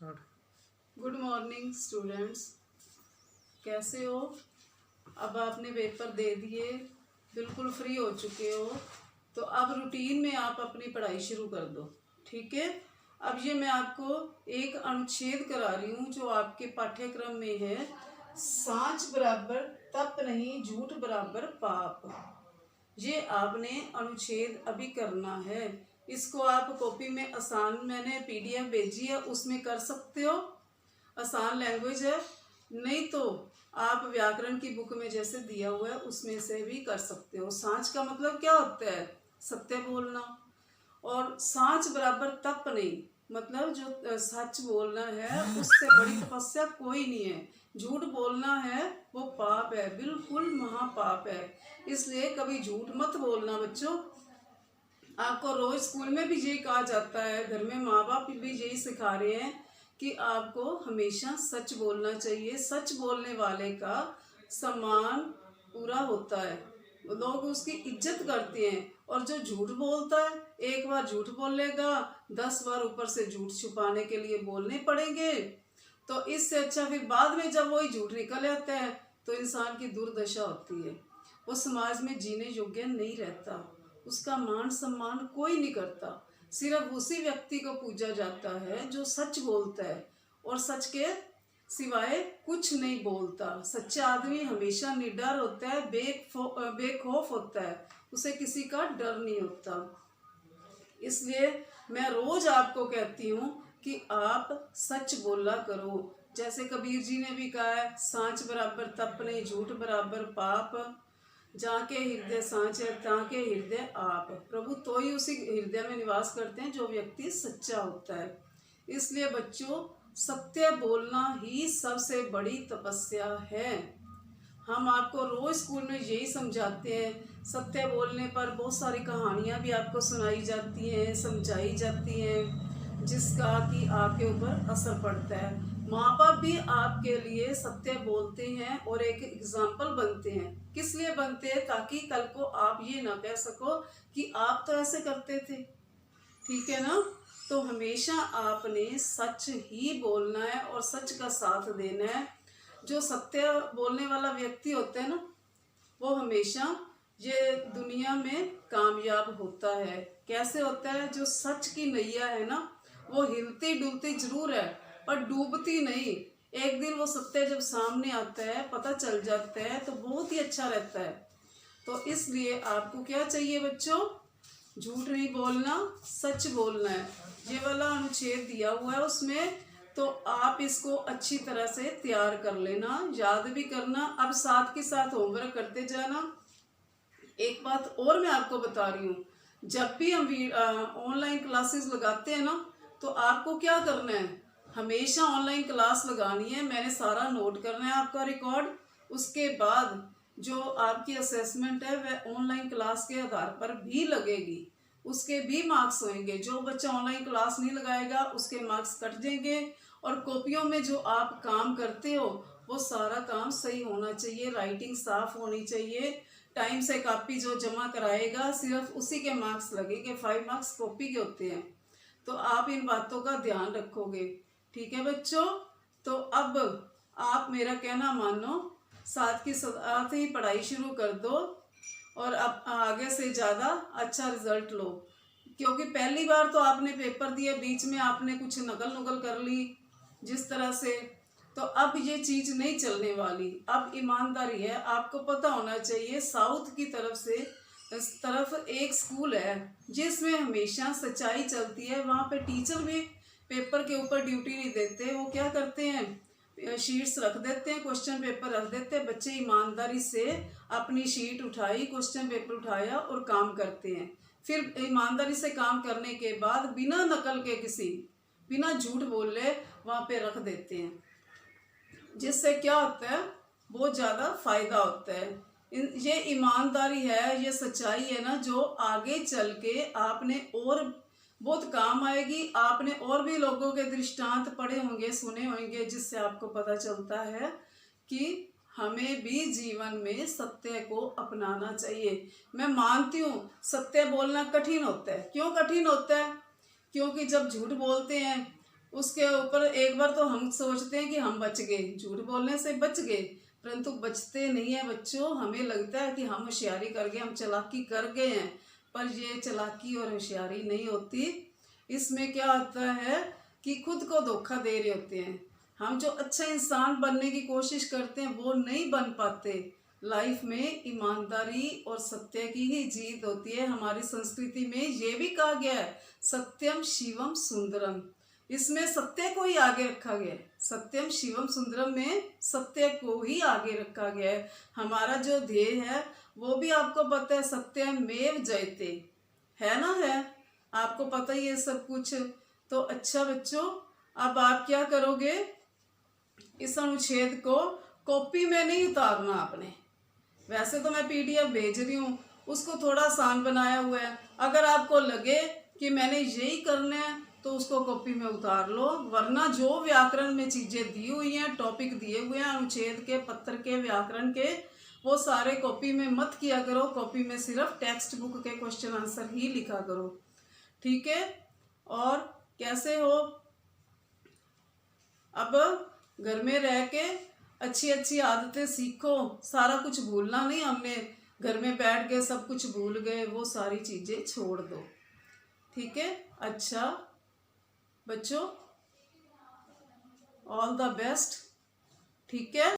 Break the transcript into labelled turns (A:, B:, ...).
A: Good morning students, कैसे हो? अब आपने पेपर दे दिए, बिल्कुल फ्री हो चुके हो, तो अब रूटीन में आप अपनी पढ़ाई शुरू कर दो। ठीक है। अब ये मैं आपको एक अनुच्छेद करा रही हूँ जो आपके पाठ्यक्रम में है। सांच बराबर तप नहीं, झूठ बराबर पाप। ये आपने अनुच्छेद अभी करना है। इसको आप कॉपी में आसान, मैंने पीडीएफ भेजी है, उसमें कर सकते हो। आसान लैंग्वेज है। नहीं तो आप व्याकरण की बुक में जैसे दिया हुआ है उसमें से भी कर सकते हो। सांच का मतलब क्या होता है? सत्य बोलना। और सांच बराबर तप नहीं, मतलब जो सच बोलना है उससे बड़ी तपस्या कोई नहीं है। झूठ बोलना है वो पाप है, बिल्कुल महापाप है। इसलिए कभी झूठ मत बोलना बच्चों। आपको रोज स्कूल में भी यही कहा जाता है, घर में माँ बाप भी यही सिखा रहे हैं कि आपको हमेशा सच बोलना चाहिए। सच बोलने वाले का सम्मान पूरा होता है, लोग उसकी इज्जत करते हैं। और जो झूठ बोलता है, एक बार झूठ बोल लेगा, 10 बार ऊपर से झूठ छुपाने के लिए बोलने पड़ेंगे। तो इससे अच्छा फिर बाद में जब वही झूठ निकल आता है तो इंसान की दुर्दशा होती है। वो समाज में जीने योग्य नहीं रहता, उसका मान सम्मान कोई नहीं करता। सिर्फ उसी व्यक्ति को पूजा जाता है जो सच बोलता है और सच के सिवाय कुछ नहीं बोलता। सच्चा आदमी हमेशा निडर होता है, बेखौफ होता है, उसे किसी का डर नहीं होता। इसलिए मैं रोज आपको कहती हूँ कि आप सच बोला करो। जैसे कबीर जी ने भी कहा है, सांच बराबर तप नहीं, झूठ बराबर पाप। जाके हृदय सांच है, ताके हृदय आप। प्रभु तो ही उसी हृदय में निवास करते हैं जो व्यक्ति सच्चा होता है। इसलिए बच्चों, सत्य बोलना ही सबसे बड़ी तपस्या है। हम आपको रोज स्कूल में यही समझाते हैं। सत्य बोलने पर बहुत सारी कहानियाँ भी आपको सुनाई जाती हैं, समझाई जाती हैं, जिसका कि आपके ऊपर असर पड़ता है। माँ बाप भी आपके लिए सत्य बोलते हैं और एक एग्जाम्पल बनते हैं। किस लिए बनते हैं? ताकि कल को आप ये ना कह सको कि आप तो ऐसे करते थे। ठीक है ना? तो हमेशा आपने सच ही बोलना है और सच का साथ देना है। जो सत्य बोलने वाला व्यक्ति होता है ना, वो हमेशा ये दुनिया में कामयाब होता है। कैसे होता है? जो सच की नैया है ना, वो हिलती डुलती जरूर है पर डूबती नहीं। एक दिन वो सत्य जब सामने आता है, पता चल जाता है, तो बहुत ही अच्छा रहता है। तो इसलिए आपको क्या चाहिए बच्चों? झूठ नहीं बोलना, सच बोलना है। ये वाला अनुच्छेद दिया हुआ है उसमें, तो आप इसको अच्छी तरह से तैयार कर लेना, याद भी करना। अब साथ के साथ होमवर्क करते जाना। एक बात और मैं आपको बता रही हूँ, जब भी हम ऑनलाइन क्लासेस लगाते हैं ना, तो आपको क्या करना है? हमेशा ऑनलाइन क्लास लगानी है। मैंने सारा नोट करना है आपका रिकॉर्ड। उसके बाद जो आपकी असेसमेंट है वह ऑनलाइन क्लास के आधार पर भी लगेगी, उसके भी मार्क्स होंगे। जो बच्चा ऑनलाइन क्लास नहीं लगाएगा उसके मार्क्स कट जाएंगे। और कॉपियों में जो आप काम करते हो वो सारा काम सही होना चाहिए, राइटिंग साफ होनी चाहिए। टाइम से कॉपी जो जमा कराएगा सिर्फ उसी के मार्क्स लगेंगे। 5 मार्क्स कॉपी के होते हैं। तो आप इन बातों का ध्यान रखोगे। ठीक है बच्चों? तो अब आप मेरा कहना मानो, साथ की साथ ही पढ़ाई शुरू कर दो और अब आगे से ज़्यादा अच्छा रिजल्ट लो। क्योंकि पहली बार तो आपने पेपर दिया, बीच में आपने कुछ नकल नुकल कर ली जिस तरह से, तो अब ये चीज़ नहीं चलने वाली। अब ईमानदारी है, आपको पता होना चाहिए। साउथ की तरफ से इस तरफ एक स्कूल है जिसमें हमेशा सच्चाई चलती है। वहाँ पे टीचर भी पेपर के ऊपर ड्यूटी नहीं देते। वो क्या करते हैं, शीट्स रख देते हैं, क्वेश्चन पेपर रख देते हैं। बच्चे ईमानदारी से अपनी शीट उठाई, क्वेश्चन पेपर उठाया और काम करते हैं। फिर ईमानदारी से काम करने के बाद बिना नकल के, बिना झूठ बोले वहाँ पे रख देते हैं। जिससे क्या होता है, बहुत ज़्यादा फायदा होता है। ये ईमानदारी है, ये सच्चाई है ना, जो आगे चल के आपने और बहुत काम आएगी। आपने और भी लोगों के दृष्टांत पढ़े होंगे, सुने होंगे, जिससे आपको पता चलता है कि हमें भी जीवन में सत्य को अपनाना चाहिए। मैं मानती हूँ सत्य बोलना कठिन होता है। क्यों कठिन होता है? क्योंकि जब झूठ बोलते हैं उसके ऊपर एक बार तो हम सोचते हैं कि हम बच गए, झूठ बोलने से बच गए, परंतु बचते नहीं है बच्चों। हमें लगता है कि हम होशियारी कर गए, हम चालाकी कर गए हैं, पर ये चालाकी और होशियारी नहीं होती। इसमें क्या होता है कि खुद को धोखा दे रहे होते हैं। हम जो अच्छा इंसान बनने की कोशिश करते हैं वो नहीं बन पाते। लाइफ में ईमानदारी और सत्य की ही जीत होती है। हमारी संस्कृति में ये भी कहा गया है, सत्यम शिवम सुंदरम। इसमें सत्य को ही आगे रखा गया है। सत्यम शिवम सुंदरम में सत्य को ही आगे रखा गया है। हमारा जो ध्येय है वो भी आपको पता है, सत्यमेव जयते, है ना? है, आपको पता ही है सब कुछ। तो अच्छा बच्चों, अब आप क्या करोगे, इस अनुच्छेद को कॉपी में नहीं उतारना आपने। वैसे तो मैं पीडीएफ भेज रही हूँ, उसको थोड़ा आसान बनाया हुआ है। अगर आपको लगे कि मैंने यही करना है तो उसको कॉपी में उतार लो, वरना जो व्याकरण में चीज़ें दी हुई हैं, टॉपिक दिए हुए हैं अनुच्छेद के, पत्र के, व्याकरण के, वो सारे कॉपी में मत किया करो। कॉपी में सिर्फ टेक्स्ट बुक के क्वेश्चन आंसर ही लिखा करो, ठीक है? और कैसे हो, अब घर में रह के अच्छी अच्छी आदतें सीखो। सारा कुछ भूलना नहीं, हमने घर में बैठ के सब कुछ भूल गए, वो सारी चीज़ें छोड़ दो, ठीक है? अच्छा बच्चों, ऑल द बेस्ट, ठीक है?